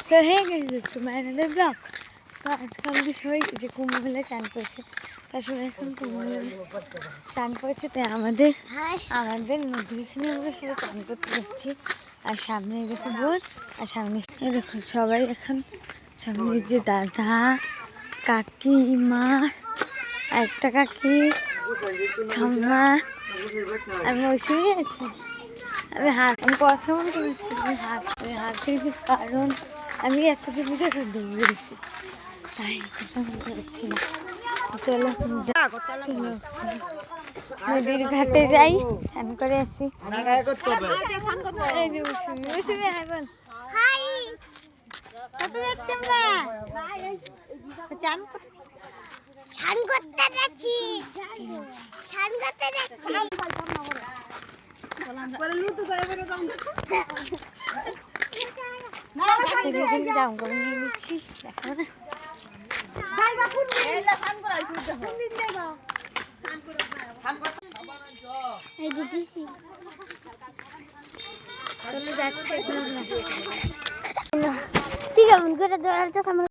So hey guys to my another blog. তো আজকে আমাদের সবাই যে কুম্ভ মেলায় চান করেছে, তার সবাই এখন কুম্ভ মেলায় চান করেছে, তাই আমাদের নদীর এখানে আমরা সবাই চান করতে যাচ্ছি। আর সামনে দেখো বোন, আর সামনে দেখো সবাই এখন সামনে যে দাদা কাকি মা একটা কাকি ঠাম্মা আর মৌসুমি আছে। আমি কথা বলতে পারছি, আমি হাঁটছি যে কারণ আমি এতটুকু জায়গা দৌড়েছি, তাই কথা বলতে পারছি না। চলো চলো নদীর ঘাটে যাই, স্নান করে আসি। এই যে মৌসুমি হাই বল। কোথায় যাচ্ছি আমরা? স্নান করতে যাচ্ছি। জামা নিয়ে নিচ্ছি, দেখো না চলে যাচ্ছে। ঠিক আছে করে দৌড়াতে সামনে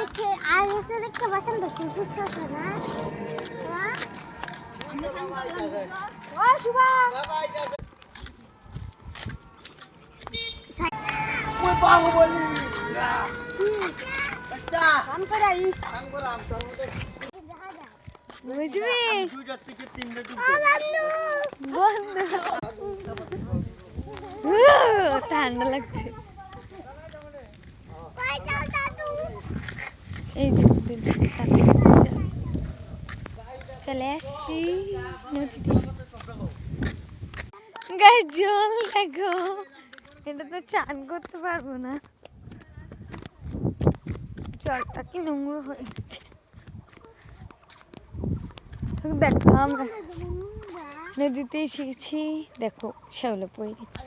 দেখে আর এসে দেখতে বসেন তো সুস্থ আছে না। ও শুভা ওই বাহুবলী আচ্ছা কাম করাই কাম করা আম তোর মধ্যে বুঝবি দুইটা থেকে তিনটা ও বন্ধু বন্ধ ঠান্ডা লাগছে। কই যাও দাদু এই যে চলে আসছি নদীতে। গায়ে জল দেখো, এটা তো চান করতে পারবো না, জলটা কি নোংরা হয়ে গেছে। দেখো আমরা নদীতে এসে গেছি, দেখো শ্যাওলা পড়ে গেছে।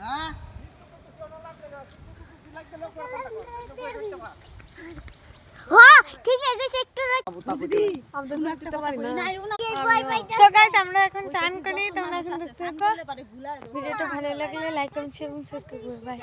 হ্যাঁ হ্যাঁ ঠিক আছে একটু আমরা এখন চান করি, তোমরা এখন দেখতে থাকো। ভিডিওটা ভালো লাগলে লাইক কমেন্ট শেয়ার এবং সাবস্ক্রাইব করবে। বাই।